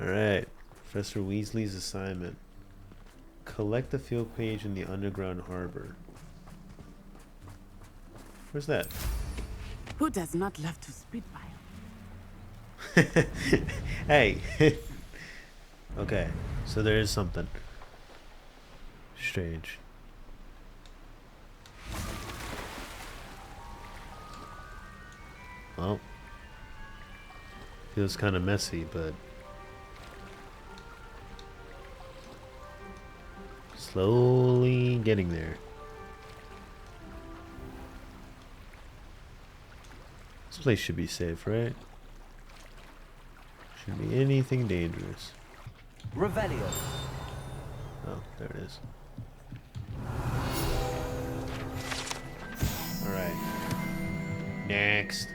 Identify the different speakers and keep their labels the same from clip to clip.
Speaker 1: Alright. Professor Weasley's assignment. Collect the field page in the underground harbor. Where's that?
Speaker 2: Who does not love to spit
Speaker 1: Hey. Okay, so there is something strange. Well, feels kind of messy, but slowly getting there. This place should be safe, right? Shouldn't be anything dangerous.
Speaker 3: Revelio.
Speaker 1: Oh, there it is. Alright. Next.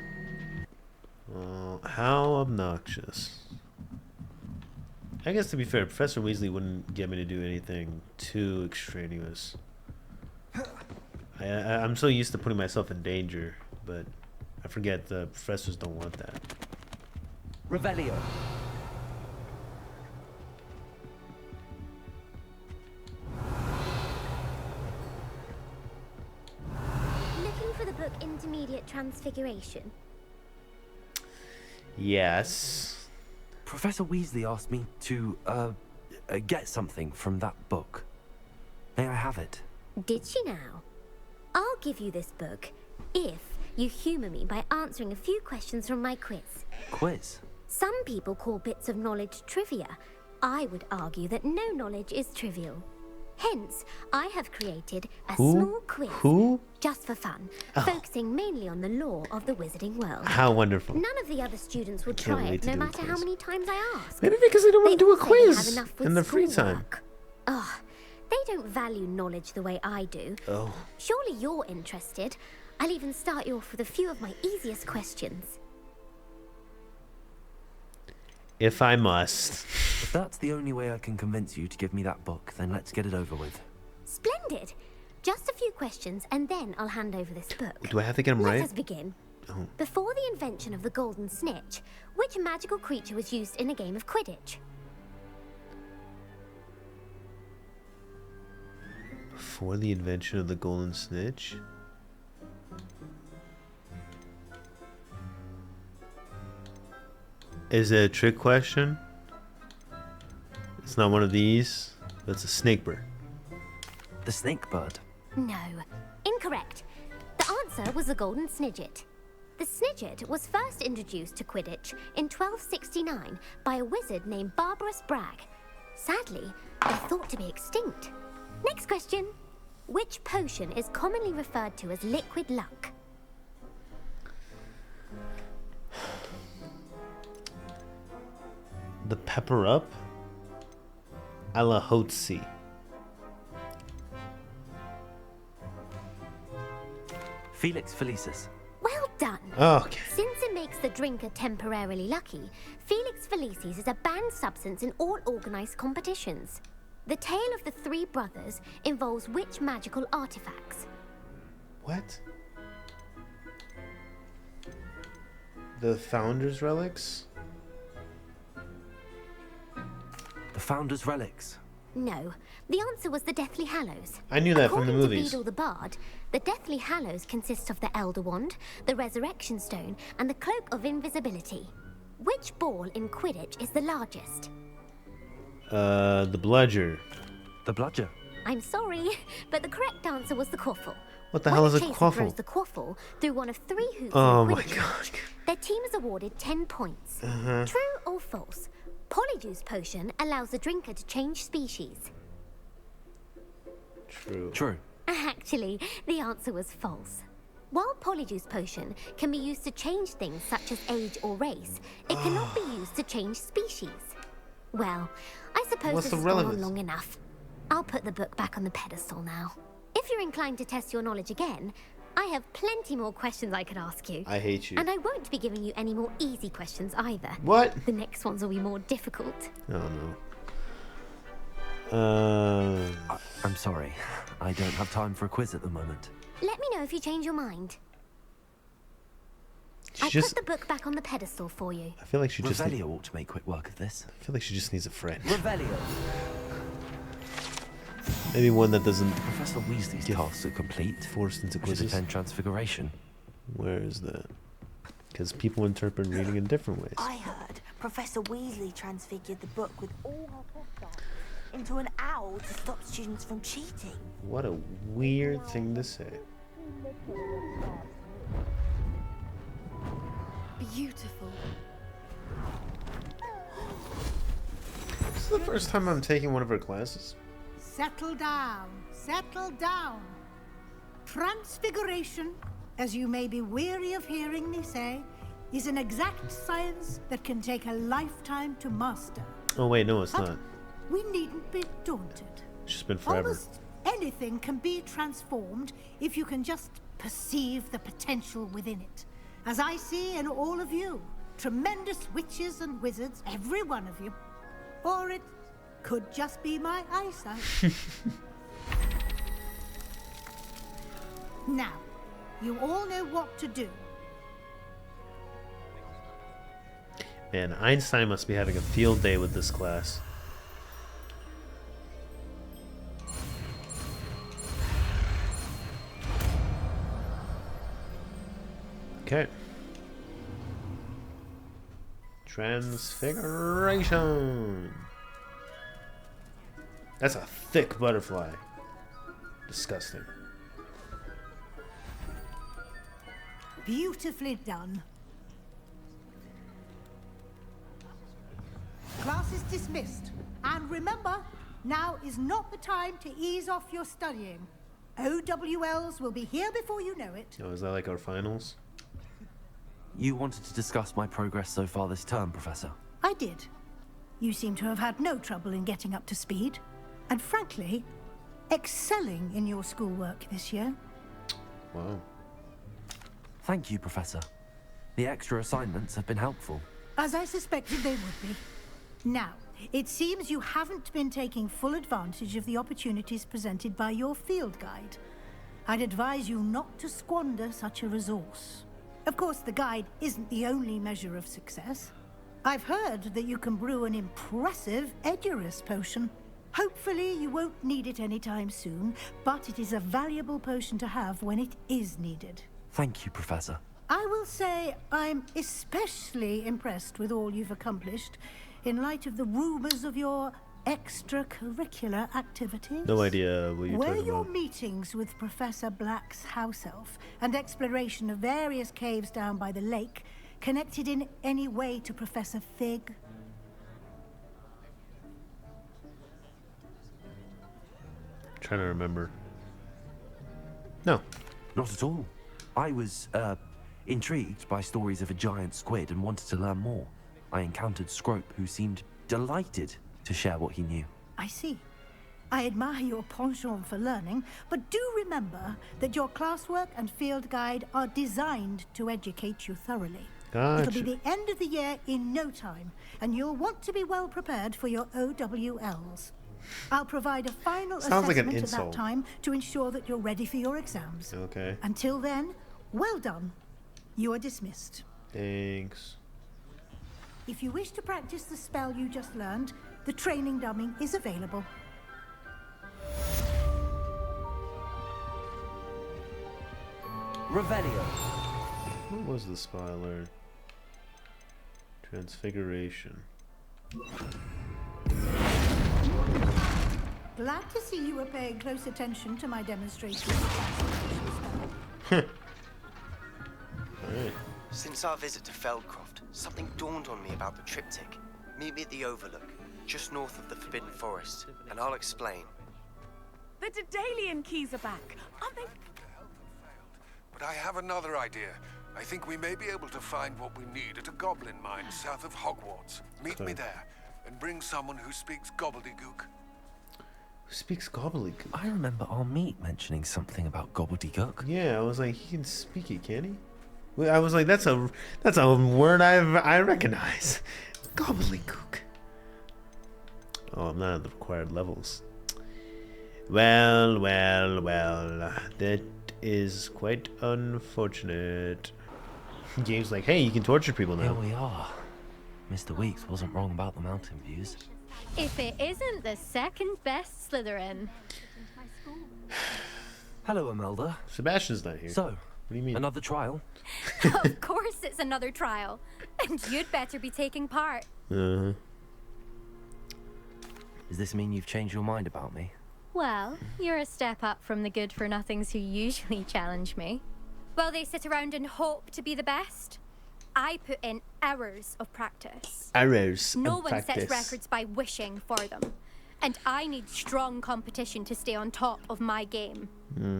Speaker 1: How obnoxious. I guess to be fair, Professor Weasley wouldn't get me to do anything too extraneous. I'm so used to putting myself in danger, but I forget the professors don't want that.
Speaker 3: Revelio.
Speaker 4: Looking for the book Intermediate Transfiguration?
Speaker 1: Yes.
Speaker 3: Professor Weasley asked me to, get something from that book. May I have it?
Speaker 4: Did she now? I'll give you this book if you humour me by answering a few questions from my quiz.
Speaker 3: Quiz?
Speaker 4: Some people call bits of knowledge trivia. I would argue that no knowledge is trivial. Hence, I have created a small quiz just for fun, focusing mainly on the lore of the wizarding world.
Speaker 1: How wonderful.
Speaker 4: None of the other students would try it, no matter how many times I ask.
Speaker 1: Maybe because they don't want to do a
Speaker 4: all say they have
Speaker 1: quiz
Speaker 4: enough with
Speaker 1: in their free time.
Speaker 4: schoolwork. Ugh, they don't value knowledge the way I do.
Speaker 1: Oh.
Speaker 4: Surely you're interested. I'll even start you off with a few of my easiest questions.
Speaker 1: If I must.
Speaker 3: If that's the only way I can convince you to give me that book, then let's get it over with.
Speaker 4: Splendid. Just a few questions, and then I'll hand over this book.
Speaker 1: Do I have to get them right?
Speaker 4: Let us begin.
Speaker 1: Oh.
Speaker 4: Before the invention of the golden snitch, which magical creature was used in a game of Quidditch?
Speaker 1: Before the invention of the golden snitch? Is it a trick question? It's not one of these. That's a snake bird.
Speaker 3: The snake bird.
Speaker 4: No. Incorrect. The answer was the golden snidget. The snidget was first introduced to Quidditch in 1269 by a wizard named Barbarous Bragg. Sadly, they're thought to be extinct. Next question. Which potion is commonly referred to as liquid luck?
Speaker 1: The pepper up? Alahotsi.
Speaker 3: Felix Felicis.
Speaker 4: Well done.
Speaker 1: Oh, okay.
Speaker 4: Since it makes the drinker temporarily lucky, Felix Felicis is a banned substance in all organized competitions. The tale of the three brothers involves which magical artifacts?
Speaker 1: What? The Founder's Relics?
Speaker 3: The Founder's Relics.
Speaker 4: No, the answer was the Deathly Hallows.
Speaker 1: I knew that from the
Speaker 4: According
Speaker 1: movies.
Speaker 4: to Beedle the Bard, the Deathly Hallows consists of the Elder Wand, the Resurrection Stone, and the Cloak of Invisibility. Which ball in Quidditch is the largest?
Speaker 1: The Bludger.
Speaker 3: The Bludger.
Speaker 4: I'm sorry, but the correct answer was the Quaffle.
Speaker 1: What the
Speaker 4: When
Speaker 1: hell is a
Speaker 4: chaser
Speaker 1: quaffle?
Speaker 4: throws the Quaffle through one of 3 hoops
Speaker 1: Oh
Speaker 4: in
Speaker 1: my
Speaker 4: Quidditch
Speaker 1: god.
Speaker 4: match, their team is awarded 10 points. True or false? Polyjuice Potion allows the drinker to change species.
Speaker 1: True.
Speaker 3: True.
Speaker 4: Actually, the answer was false. While Polyjuice Potion can be used to change things such as age or race, it cannot be used to change species. Well, I suppose
Speaker 1: What's
Speaker 4: this
Speaker 1: the
Speaker 4: has gone on
Speaker 1: relevance?
Speaker 4: long enough. I'll put the book back on the pedestal now. If you're inclined to test your knowledge again, I have plenty more questions I could ask you.
Speaker 1: I hate you.
Speaker 4: And I won't be giving you any more easy questions either.
Speaker 1: What?
Speaker 4: The next ones will be more difficult.
Speaker 1: Oh no.
Speaker 3: I'm sorry. I don't have time for a quiz at the moment.
Speaker 4: Let me know if you change your mind. I
Speaker 1: just.
Speaker 4: put the book back on the pedestal for you.
Speaker 1: I feel like she just.
Speaker 3: Revelio ought to make quick work of this.
Speaker 1: I feel like she just needs a friend.
Speaker 3: Revelio!
Speaker 1: Maybe one that doesn't
Speaker 3: Professor Weasley's
Speaker 1: get
Speaker 3: tasks are complete.
Speaker 1: forced into
Speaker 3: Which is
Speaker 1: quizzes.
Speaker 3: attend Transfiguration.
Speaker 1: Where is that? Because people interpret reading in different ways.
Speaker 5: I heard Professor Weasley transfigured the book with all her tests into an owl to stop students from cheating.
Speaker 1: What a weird thing to say.
Speaker 2: Beautiful.
Speaker 1: This is the first time I'm taking one of her classes.
Speaker 6: Settle down, settle down. Transfiguration, as you may be weary of hearing me say, is an exact science that can take a lifetime to master.
Speaker 1: Oh wait, no, it's
Speaker 6: But
Speaker 1: not.
Speaker 6: we needn't be daunted.
Speaker 1: It's just been forever.
Speaker 6: Almost anything can be transformed if you can just perceive the potential within it. As I see in all of you, tremendous witches and wizards, every one of you. Or it could just be my eyesight. Now, you all know what to do.
Speaker 1: Man, Einstein must be having a field day with this class. Okay. Transfiguration. That's a thick butterfly. Disgusting.
Speaker 6: Beautifully done. Class is dismissed. And remember, now is not the time to ease off your studying. OWLs will be here before you know it.
Speaker 1: Oh, is that like our finals?
Speaker 3: You wanted to discuss my progress so far this term, Professor.
Speaker 6: I did. You seem to have had no trouble in getting up to speed. And frankly, excelling in your schoolwork this year.
Speaker 1: Wow.
Speaker 3: Thank you, Professor. The extra assignments have been helpful.
Speaker 6: As I suspected they would be. Now, it seems you haven't been taking full advantage of the opportunities presented by your field guide. I'd advise you not to squander such a resource. Of course, the guide isn't the only measure of success. I've heard that you can brew an impressive Edurus potion. Hopefully, you won't need it anytime soon, but it is a valuable potion to have when it is needed.
Speaker 3: Thank you, Professor.
Speaker 6: I will say I'm especially impressed with all you've accomplished in light of the rumors of your extracurricular activities.
Speaker 1: No idea what you're
Speaker 6: Were
Speaker 1: talking
Speaker 6: your
Speaker 1: about.
Speaker 6: meetings with Professor Black's house elf and exploration of various caves down by the lake connected in any way to Professor Fig?
Speaker 1: Trying to remember. No.
Speaker 3: Not at all. I was, intrigued by stories of a giant squid and wanted to learn more. I encountered Scrope, who seemed delighted to share what he knew.
Speaker 6: I see. I admire your penchant for learning, but do remember that your classwork and field guide are designed to educate you thoroughly. It'll
Speaker 1: Gotcha.
Speaker 6: be the end of the year in no time, and you'll want to be well prepared for your OWLs. I'll provide a final
Speaker 1: Sounds like an
Speaker 6: assessment at that
Speaker 1: insult.
Speaker 6: time to ensure that you're ready for your exams.
Speaker 1: Okay.
Speaker 6: Until then, well done. You are dismissed.
Speaker 1: Thanks.
Speaker 6: If you wish to practice the spell you just learned, the training dummy is available.
Speaker 3: Revelio.
Speaker 1: What was the spell I learned? Transfiguration.
Speaker 6: Glad to see you were paying close attention to my demonstration.
Speaker 1: Alright.
Speaker 7: Since our visit to Feldcroft, something dawned on me about the triptych. Meet me at the Overlook, just north of the Forbidden Forest, and I'll explain.
Speaker 2: The Daedalian keys are back. Aren't they?
Speaker 8: But I have another idea. I think we may be able to find what we need at a goblin mine south of Hogwarts. Meet me there, and bring someone who speaks gobbledygook.
Speaker 1: Who speaks gobbledygook?
Speaker 3: I remember our meet mentioning something about gobbledygook.
Speaker 1: Yeah, I was like, he can speak it, can he? Well, I was like, that's a word I recognize. Gobbledygook. Oh, I'm not at the required levels. Well. That is quite unfortunate. Game's like, hey, you can torture people
Speaker 3: Here
Speaker 1: now.
Speaker 3: we are. Mr. Weeks wasn't wrong about the mountain views.
Speaker 4: If it isn't the second best Slytherin.
Speaker 3: Hello, Imelda.
Speaker 1: Sebastian's not here.
Speaker 3: So,
Speaker 1: What do you mean?
Speaker 3: another trial?
Speaker 4: Of course it's another trial. And you'd better be taking part.
Speaker 1: Uh-huh.
Speaker 3: Does this mean you've changed your mind about me?
Speaker 4: Well, you're a step up from the good-for-nothings who usually challenge me. While they sit around and hope to be the best, I put in hours of practice.
Speaker 1: Arrows.
Speaker 4: No
Speaker 1: of
Speaker 4: one
Speaker 1: practice.
Speaker 4: sets records by wishing for them. And I need strong competition to stay on top of my game.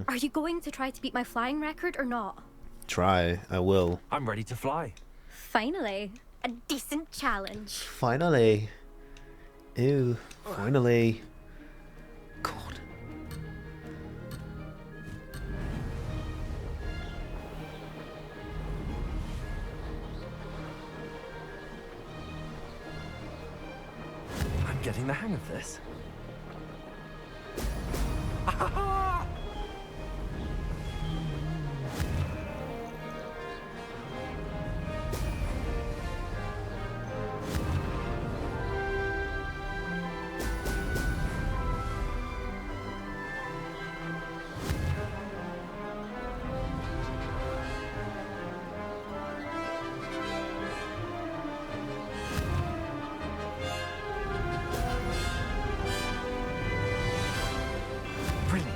Speaker 4: Are you going to try to beat my flying record or not?
Speaker 1: Try. I will.
Speaker 3: I'm ready to fly.
Speaker 4: Finally, a decent challenge.
Speaker 1: Finally. Ew. Finally. God.
Speaker 3: I'm getting the hang of this. Brilliant.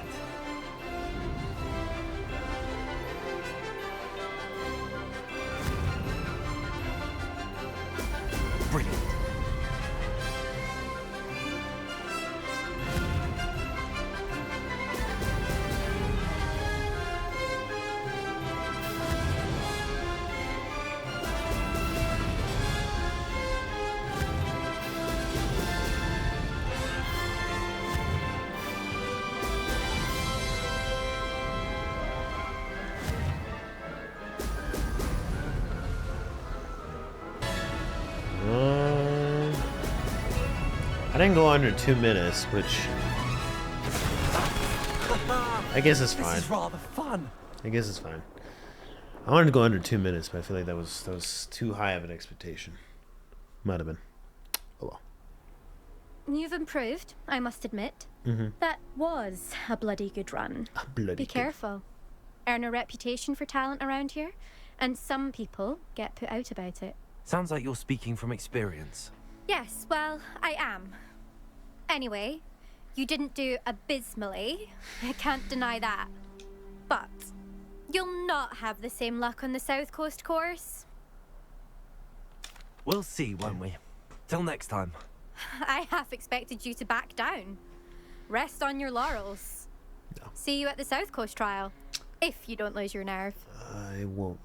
Speaker 3: Brilliant.
Speaker 1: I didn't go under 2 minutes, which I guess is
Speaker 3: This
Speaker 1: fine.
Speaker 3: is rather fun.
Speaker 1: I guess it's fine. I wanted to go under 2 minutes, but I feel like that was too high of an expectation. Might have been. Oh well.
Speaker 4: You've improved, I must admit. That was a bloody good run.
Speaker 1: Bloody
Speaker 4: Be
Speaker 1: good.
Speaker 4: careful. Earn a reputation for talent around here, and some people get put out about it.
Speaker 3: Sounds like you're speaking from experience.
Speaker 4: Yes, well, I am. Anyway, you didn't do abysmally. I can't deny that. But you'll not have the same luck on the South Coast course.
Speaker 3: We'll see, won't we? Till next time.
Speaker 4: I half expected you to back down. Rest on your laurels.
Speaker 1: No.
Speaker 4: See you at the South Coast trial, if you don't lose your nerve.
Speaker 1: I won't.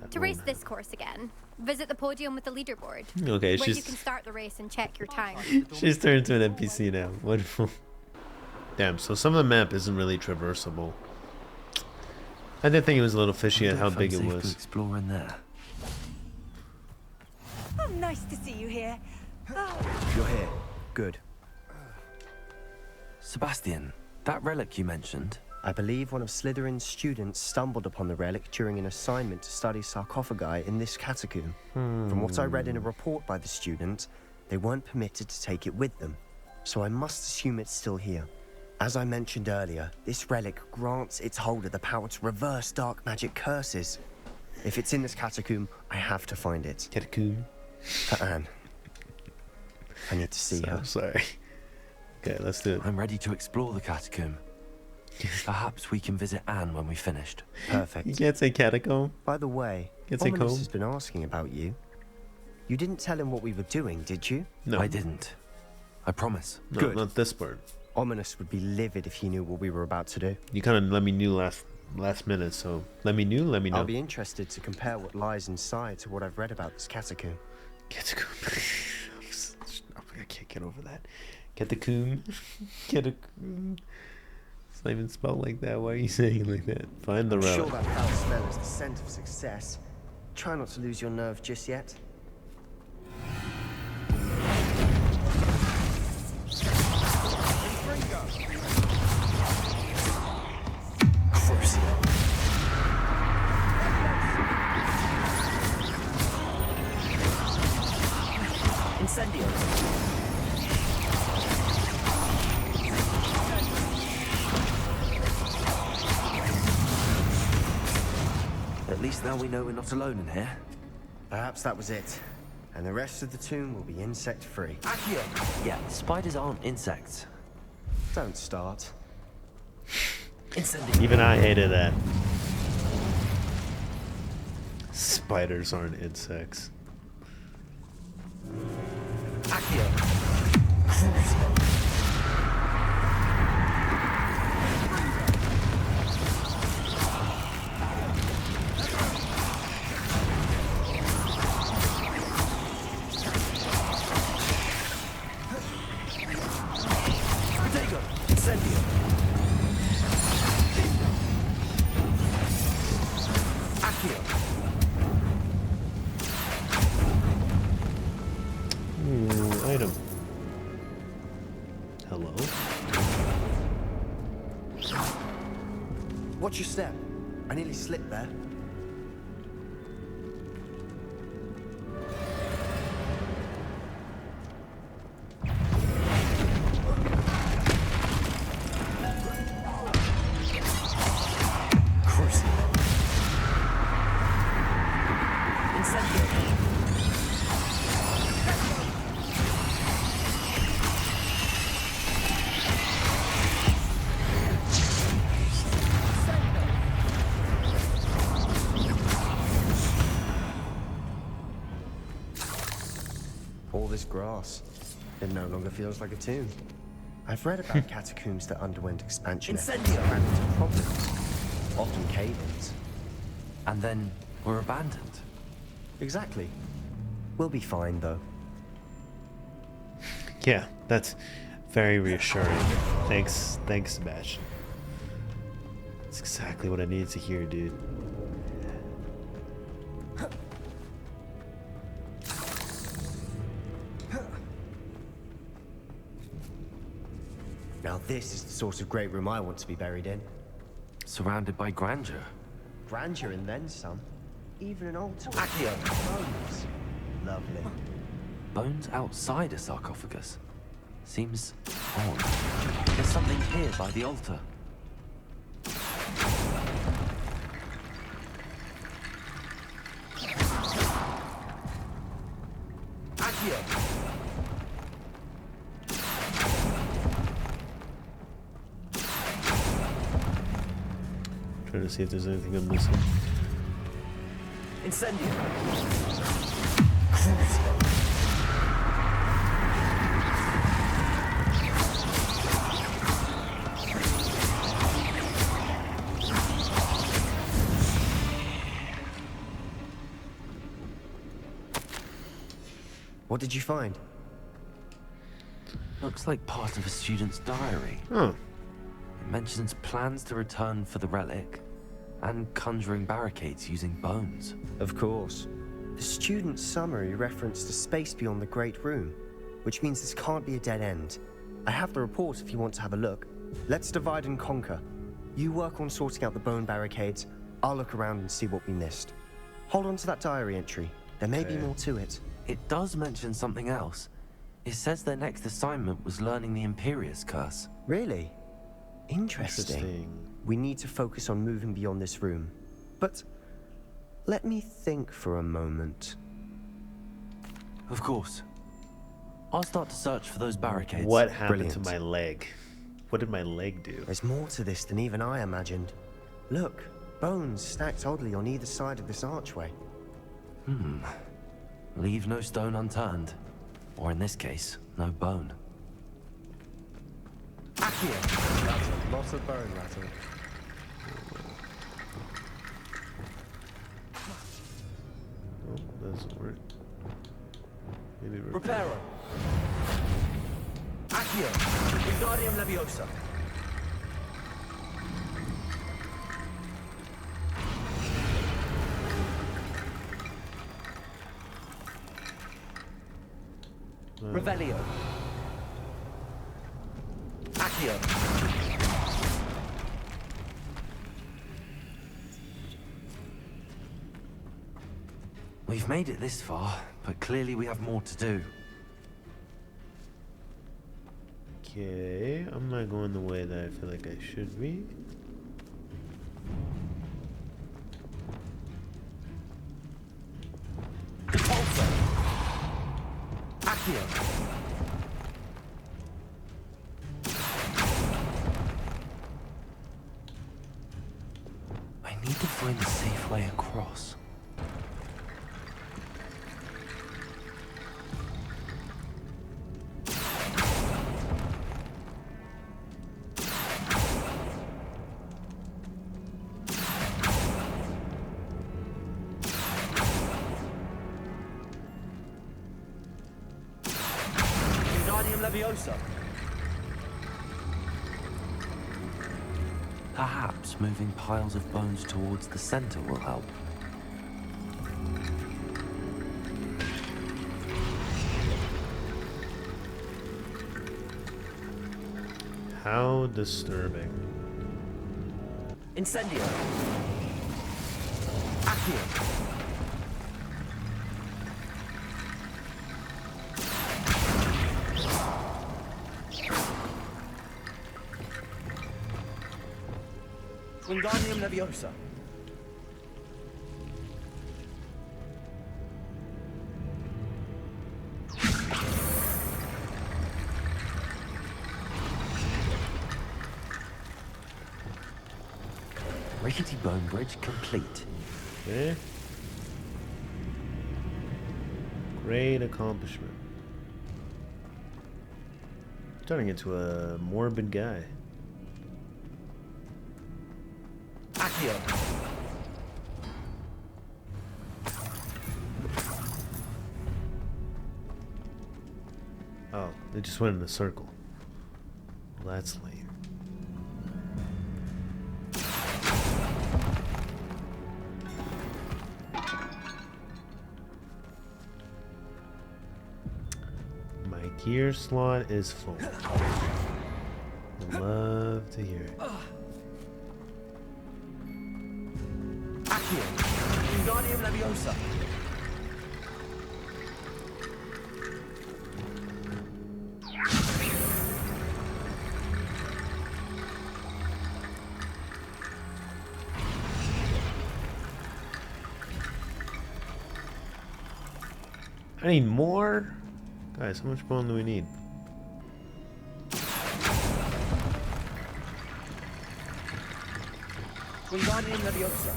Speaker 1: That
Speaker 4: To
Speaker 1: won't
Speaker 4: race this course again, visit the podium with the leaderboard,
Speaker 1: happen. Okay,
Speaker 4: where you
Speaker 1: she's
Speaker 4: can start the race and check your time.
Speaker 1: she's turned into an NPC now. Wonderful. Damn. So some of the map isn't really traversable. I did think it was a little fishy at how
Speaker 3: If I'm
Speaker 1: big it
Speaker 3: safe to
Speaker 1: was.
Speaker 3: explore in there.
Speaker 5: Oh, nice to see you here.
Speaker 9: You're here. Good.
Speaker 3: Sebastian, that relic you mentioned,
Speaker 9: I believe one of Slytherin's students stumbled upon the relic during an assignment to study sarcophagi in this catacomb. From what I read in a report by the student, they weren't permitted to take it with them, so I must assume it's still here. As I mentioned earlier, this relic grants its holder the power to reverse dark magic curses. If it's in this catacomb, I have to find it.
Speaker 1: Catacomb.
Speaker 9: For Anne. I need to see her.
Speaker 1: I'm sorry. Okay, let's do it.
Speaker 3: I'm ready to explore the catacomb. Perhaps we can visit Anne when we've finished.
Speaker 1: You
Speaker 9: Perfect.
Speaker 1: can't say catacomb.
Speaker 9: By the way,
Speaker 1: It's a
Speaker 9: Ominous
Speaker 1: comb.
Speaker 9: has been asking about you. You didn't tell him what we were doing, did you?
Speaker 1: No,
Speaker 3: I didn't. I promise.
Speaker 1: No,
Speaker 9: Good.
Speaker 1: not this part.
Speaker 9: Ominous would be livid if he knew what we were about to do.
Speaker 1: You kind of let me know last minute, so let me know.
Speaker 9: I'll be interested to compare what lies inside to what I've read about this catacomb.
Speaker 1: Catacomb. I can't get over that. Catacomb. Catacomb. It's not even spelled like that. Why are you saying it like that? Find the
Speaker 9: I'm
Speaker 1: route.
Speaker 9: sure that foul smell is the scent of success. Try not to lose your nerve just yet.
Speaker 3: Crucial. guess now we know we're not alone in here.
Speaker 9: Perhaps that was it. And the rest of the tomb will be insect-free.
Speaker 3: Accio! Yeah, spiders aren't insects.
Speaker 9: Don't start.
Speaker 3: Incendio.
Speaker 1: Even I hated that. Spiders aren't insects.
Speaker 3: Accio.
Speaker 1: Item. Hello?
Speaker 9: Watch your step. I nearly slipped there. All this grass. It no longer feels like a tomb. I've read about catacombs that underwent expansion efforts and ran into problems, often cave-ins.
Speaker 3: And then were abandoned.
Speaker 9: Exactly. We'll be fine, though.
Speaker 1: Yeah, that's very reassuring. Thanks, Sebastian. That's exactly what I needed to hear, dude.
Speaker 9: Now this is the sort of great room I want to be buried in.
Speaker 3: Surrounded by grandeur.
Speaker 9: Grandeur and then some. Even an altar.
Speaker 3: Accio.
Speaker 9: Bones. Lovely.
Speaker 3: Bones outside a sarcophagus. Seems odd. There's something here by the altar. Accio.
Speaker 1: Trying to see if there's anything I'm missing.
Speaker 3: Incendio.
Speaker 9: What did you find?
Speaker 3: Looks like part of a student's diary.
Speaker 1: Oh.
Speaker 3: It mentions plans to return for the relic and conjuring barricades using bones.
Speaker 9: Of course. The student's summary referenced a space beyond the Great Room, which means this can't be a dead end. I have the report if you want to have a look. Let's divide and conquer. You work on sorting out the bone barricades. I'll look around and see what we missed. Hold on to that diary entry. There may be more to it.
Speaker 3: It does mention something else. It says their next assignment was learning the Imperius curse.
Speaker 9: Really? Interesting. We need to focus on moving beyond this room. But let me think for a moment.
Speaker 3: Of course. I'll start to search for those barricades.
Speaker 1: What happened
Speaker 9: Brilliant.
Speaker 1: to my leg? What did my leg do?
Speaker 9: There's more to this than even I imagined. Look, bones stacked oddly on either side of this archway.
Speaker 3: Leave no stone unturned. Or in this case, no bone. Accio!
Speaker 9: That's a lot of bone rattle.
Speaker 1: Oh, that doesn't work. Maybe
Speaker 3: Reparo! Accio! Wingardium Leviosa! Revelio! Accio! We've made it this far, but clearly we have more to do.
Speaker 1: Okay, I'm not going the way that I feel like I should be.
Speaker 3: find a safe way across.
Speaker 9: Leviosa.
Speaker 3: Perhaps moving piles of bones towards the center will help.
Speaker 1: How disturbing.
Speaker 9: Incendio. Accio. Wingardium Leviosa.
Speaker 3: Rickety bone bridge complete.
Speaker 1: Okay. Great accomplishment. Turning into a morbid guy.
Speaker 9: Accio.
Speaker 1: Oh, they just went in a circle. Well, that's lame. My gear slot is full. I'd love to hear it.
Speaker 9: Accio. Wingardium Leviosa.
Speaker 1: I need more? Guys, how much bone do we need?
Speaker 9: Wingardium Leviosa.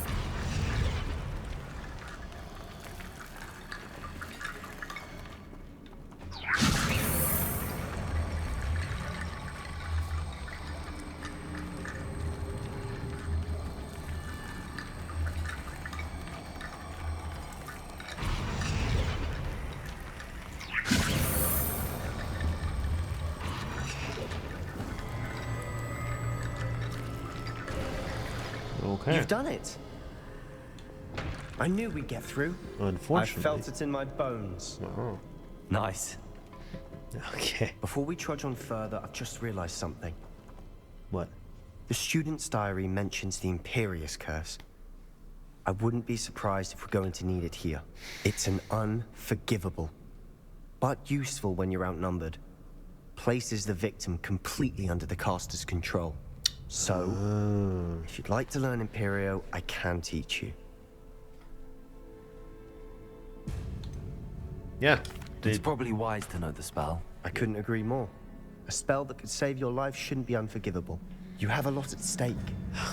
Speaker 1: Okay.
Speaker 9: You've done it. I knew we'd get through.
Speaker 1: Unfortunately.
Speaker 9: I felt it in my bones.
Speaker 1: Oh.
Speaker 3: Nice.
Speaker 1: Okay.
Speaker 9: Before we trudge on further, I've just realized something.
Speaker 1: What?
Speaker 9: The student's diary mentions the Imperius curse. I wouldn't be surprised if we're going to need it here. It's an unforgivable, but useful when you're outnumbered. Places the victim completely under the caster's control. So, if you'd like to learn Imperio, I can teach you.
Speaker 1: Yeah.
Speaker 3: It's probably wise to know the spell.
Speaker 9: I couldn't agree more. A spell that could save your life shouldn't be unforgivable. You have a lot at stake.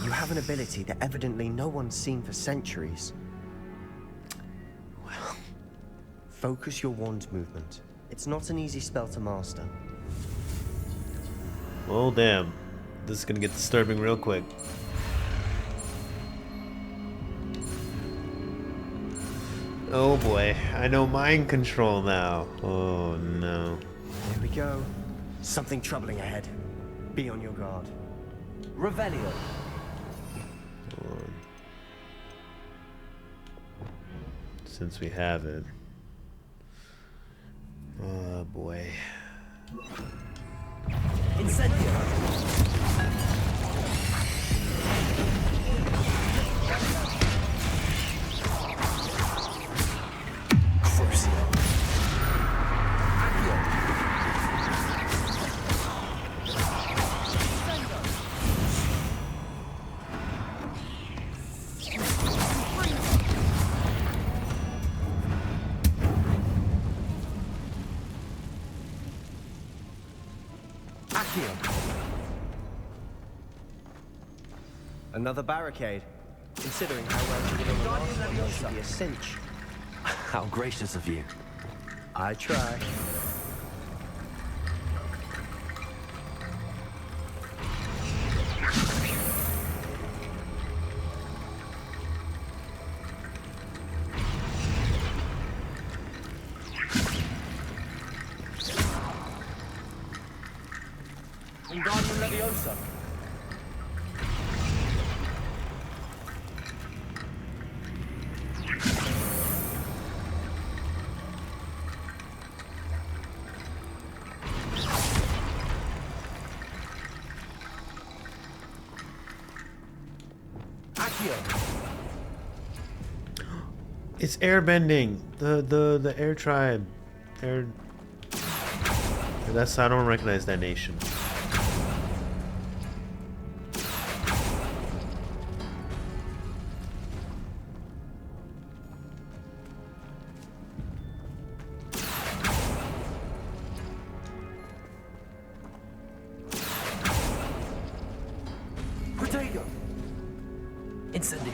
Speaker 9: You have an ability that evidently no one's seen for centuries. Well, focus your wand movement. It's not an easy spell to master.
Speaker 1: Oh, damn. This is gonna get disturbing real quick. Oh boy, I know mind control now. Oh no.
Speaker 9: Here we go. Something troubling ahead. Be on your guard. Revelio.
Speaker 1: Hold on. Since we have it. Oh boy.
Speaker 9: Incendio. Another barricade. Considering how well you did on the last one, that should be a cinch.
Speaker 3: How gracious of you.
Speaker 9: I try.
Speaker 10: Wingardium Leviosa.
Speaker 1: It's airbending. The air tribe. Air. That's I don't recognize that nation.
Speaker 3: Protego! Incendio!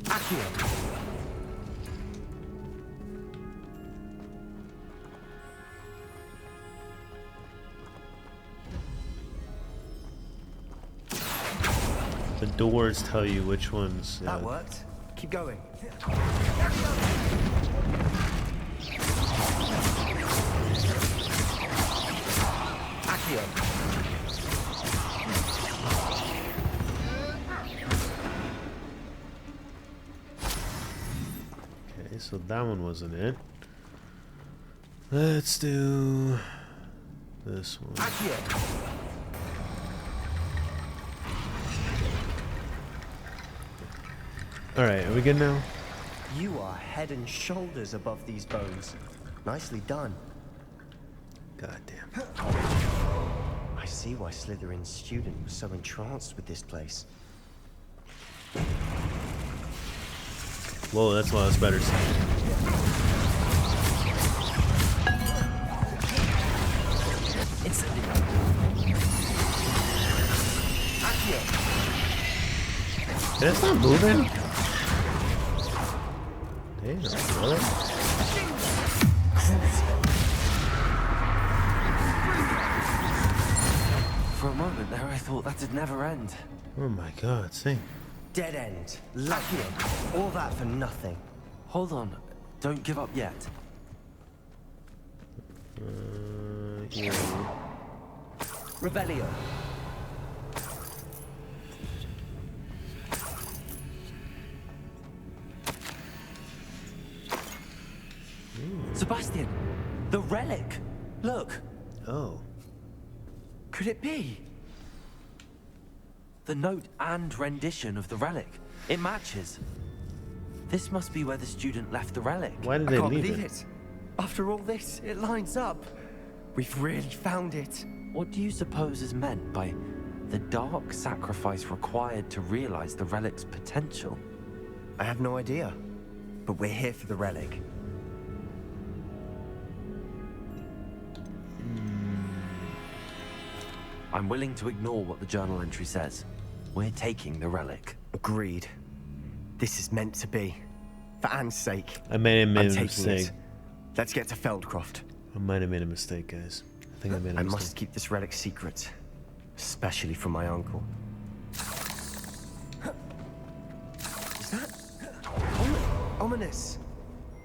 Speaker 3: Accio!
Speaker 1: The doors tell you which ones.
Speaker 9: That worked. Keep going.
Speaker 3: Accio!
Speaker 1: Okay, so that one wasn't it. Let's do this one.
Speaker 3: Accio!
Speaker 1: Alright, are we good now?
Speaker 9: You are head and shoulders above these bones. Nicely done.
Speaker 1: God damn.
Speaker 9: I see why Slytherin's student was so entranced with this place.
Speaker 1: Whoa, that's a lot better.
Speaker 3: Incendio! Accio!
Speaker 1: That's not moving. Damn, really?
Speaker 3: For a moment there, I thought that'd never end.
Speaker 1: Oh my god, sing.
Speaker 9: Dead end. Lucky. All that for nothing.
Speaker 3: Hold on. Don't give up yet.
Speaker 1: Yeah.
Speaker 9: Rebellion.
Speaker 3: Sebastian! The relic! Look!
Speaker 1: Oh.
Speaker 3: Could it be? The note and rendition of the relic. It matches. This must be where the student left the relic.
Speaker 1: Why did
Speaker 9: I
Speaker 1: they
Speaker 9: can't
Speaker 1: leave
Speaker 9: believe
Speaker 1: it?
Speaker 9: it. After all this, it lines up. We've really found it.
Speaker 3: What do you suppose is meant by the dark sacrifice required to realize the relic's potential?
Speaker 9: I have no idea. But we're here for the relic.
Speaker 3: I'm willing to ignore what the journal entry says. We're taking the relic.
Speaker 9: Agreed. This is meant to be. For Anne's sake.
Speaker 1: I may have
Speaker 9: I'm
Speaker 1: made a
Speaker 9: taking
Speaker 1: mistake.
Speaker 9: it. Let's get to Feldcroft.
Speaker 1: I might have made a mistake, guys. I think I made a
Speaker 9: I
Speaker 1: mistake.
Speaker 9: must keep this relic secret. Especially from my uncle. Is that... ominous.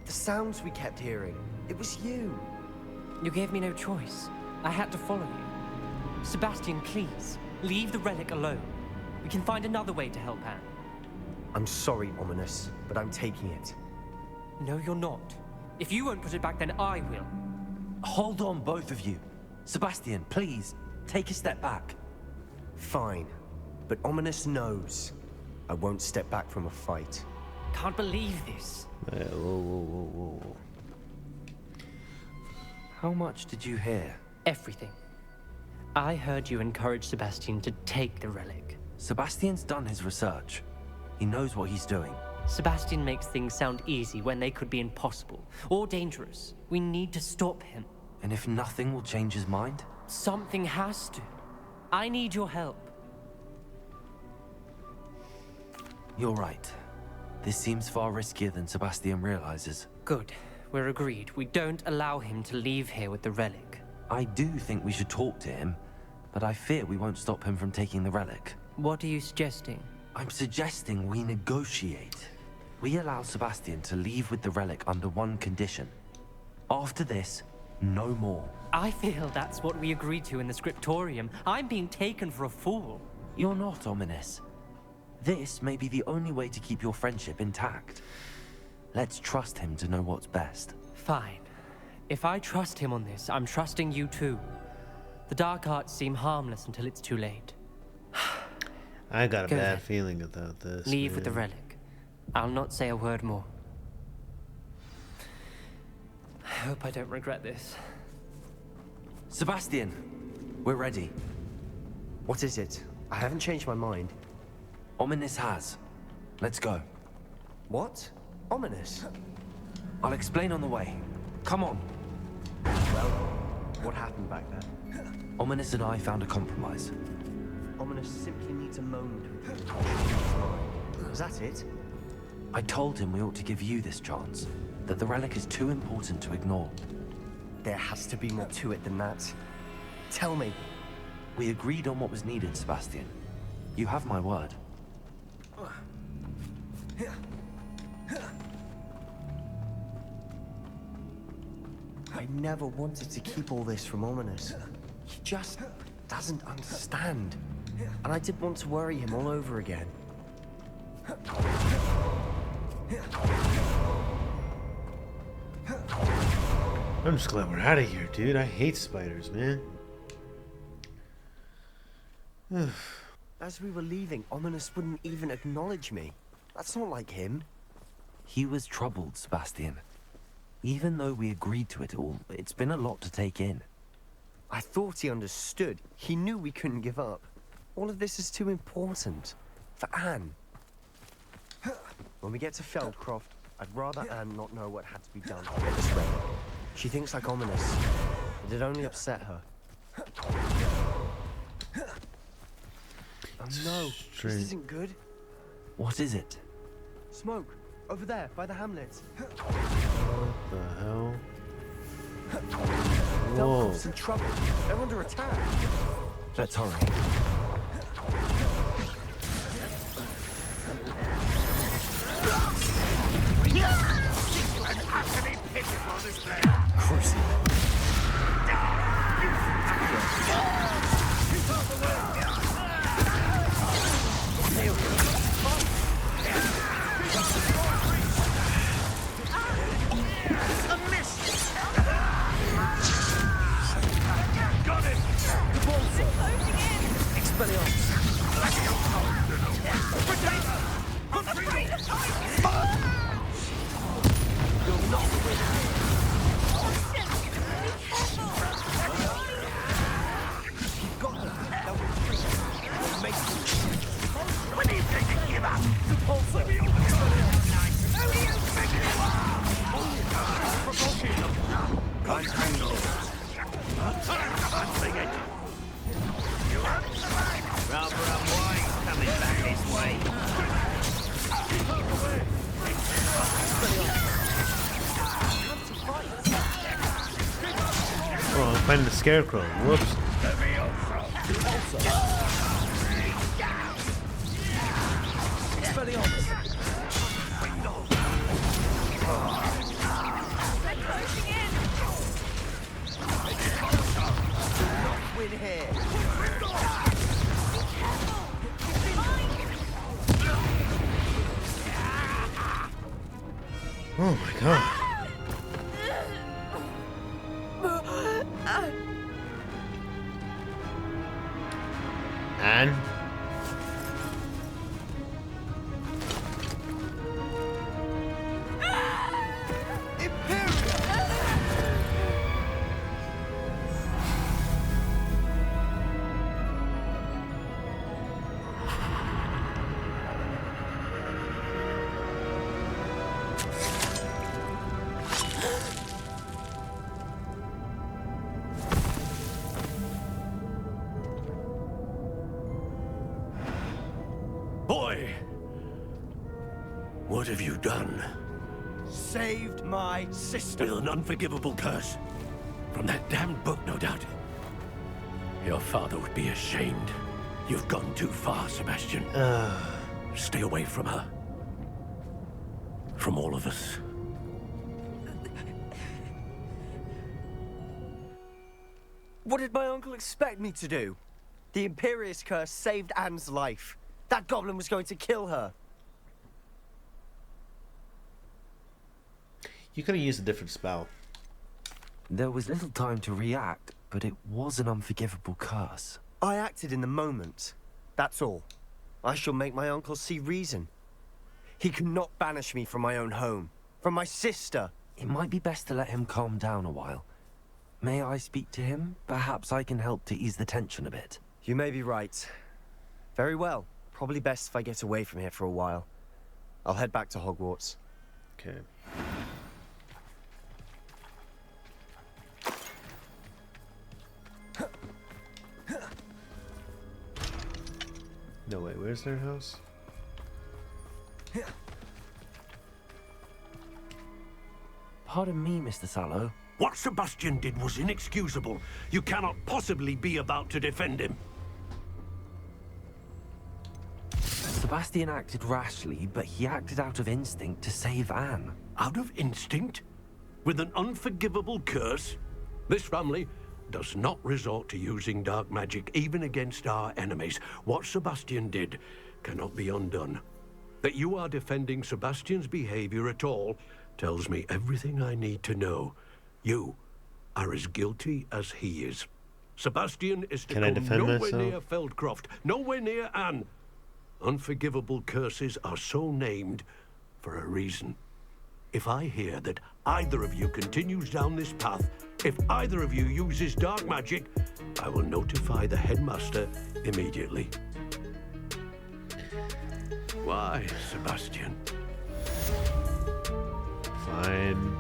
Speaker 9: The sounds we kept hearing. It was you.
Speaker 10: You gave me no choice. I had to follow you. Sebastian, please, leave the relic alone. We can find another way to help Anne.
Speaker 9: I'm sorry, Ominous, but I'm taking it.
Speaker 10: No, you're not. If you won't put it back, then I will.
Speaker 3: Hold on, both of you. Sebastian, please, take a step back.
Speaker 9: Fine. But Ominous knows. I won't step back from a fight.
Speaker 10: Can't believe this.
Speaker 1: Whoa, whoa, whoa, whoa.
Speaker 3: How much did you hear?
Speaker 10: Everything. I heard you encourage Sebastian to take the relic.
Speaker 3: Sebastian's done his research. He knows what he's doing.
Speaker 10: Sebastian makes things sound easy when they could be impossible or dangerous. We need to stop him.
Speaker 3: And if nothing will change his mind,
Speaker 10: Something has to. I need your help.
Speaker 3: You're right. This seems far riskier than Sebastian realizes.
Speaker 10: Good. We're agreed. We don't allow him to leave here with the relic.
Speaker 3: I do think we should talk to him, but I fear we won't stop him from taking the relic.
Speaker 10: What are you suggesting?
Speaker 3: I'm suggesting we negotiate. We allow Sebastian to leave with the relic under one condition. After this, no more.
Speaker 10: I feel that's what we agreed to in the scriptorium. I'm being taken for a fool.
Speaker 3: You're not ominous. This may be the only way to keep your friendship intact. Let's trust him to know what's best.
Speaker 10: Fine. If I trust him on this, I'm trusting you too. The dark arts seem harmless until it's too late.
Speaker 1: I got a
Speaker 10: Go
Speaker 1: bad
Speaker 10: then.
Speaker 1: feeling about this.
Speaker 10: Leave with the
Speaker 1: man.
Speaker 10: relic. I'll not say a word more. I hope I don't regret this.
Speaker 3: Sebastian, we're ready.
Speaker 9: What is it? I haven't changed my mind.
Speaker 3: Ominous has. Let's go.
Speaker 9: What? Ominous?
Speaker 3: I'll explain on the way. Come on.
Speaker 9: Well, what happened back there?
Speaker 3: Ominous and I found a compromise.
Speaker 9: Ominous simply needs a moment with you. Is that it?
Speaker 3: I told him we ought to give you this chance. That the relic is too important to ignore.
Speaker 9: There has to be more to it than that. Tell me.
Speaker 3: We agreed on what was needed, Sebastian. You have my word.
Speaker 9: I never wanted to keep all this from Ominous. He just doesn't understand. And I didn't want to worry him all over again.
Speaker 1: I'm just glad we're out of here, dude. I hate spiders, man.
Speaker 9: As we were leaving, Ominous wouldn't even acknowledge me. That's not like him.
Speaker 3: He was troubled, Sebastian. Even though we agreed to it all, it's been a lot to take in.
Speaker 9: I thought he understood. He knew we couldn't give up. All of this is too important. For Anne. When we get to Feldcroft, I'd rather Anne not know what had to be done to get this relic. She thinks like Ominous. It'd only upset her. Oh no, this isn't good.
Speaker 3: What is it?
Speaker 9: Smoke! Over there, by the hamlet.
Speaker 1: What the hell? Whoa.
Speaker 9: Feldcroft's in trouble. They're under attack.
Speaker 3: Let's hurry. Cruising.
Speaker 1: Oh, I'm finding the scarecrow. Whoops. Oh my god. And
Speaker 11: What have you done?
Speaker 12: Saved my sister.
Speaker 11: With an unforgivable curse. From that damned book, no doubt. Your father would be ashamed. You've gone too far, Sebastian. Stay away from her. From all of us.
Speaker 12: What did my uncle expect me to do? The Imperious curse saved Anne's life. That goblin was going to kill her.
Speaker 1: You could have used a different spell.
Speaker 3: There was little time to react, but it was an unforgivable curse.
Speaker 12: I acted in the moment. That's all. I shall make my uncle see reason. He cannot banish me from my own home. From my sister.
Speaker 3: It might be best to let him calm down a while. May I speak to him? Perhaps I can help to ease the tension a bit.
Speaker 12: You may be right. Very well. Probably best if I get away from here for a while. I'll head back to Hogwarts.
Speaker 1: Okay. No way, where's their house?
Speaker 3: Pardon me, Mr. Sallow.
Speaker 11: What Sebastian did was inexcusable. You cannot possibly be about to defend him.
Speaker 3: Sebastian acted rashly, but he acted out of instinct to save Anne.
Speaker 11: Out of instinct? With an unforgivable curse? This family does not resort to using dark magic even against our enemies. What Sebastian did cannot be undone. That you are defending Sebastian's behavior at all tells me everything I need to know. You are as guilty as he is. Sebastian is to go nowhere near Feldcroft, nowhere near Anne. Unforgivable curses are so named for a reason. If I hear that either of you continues down this path, if either of you uses dark magic, I will notify the headmaster immediately. Why, Sebastian?
Speaker 1: Fine.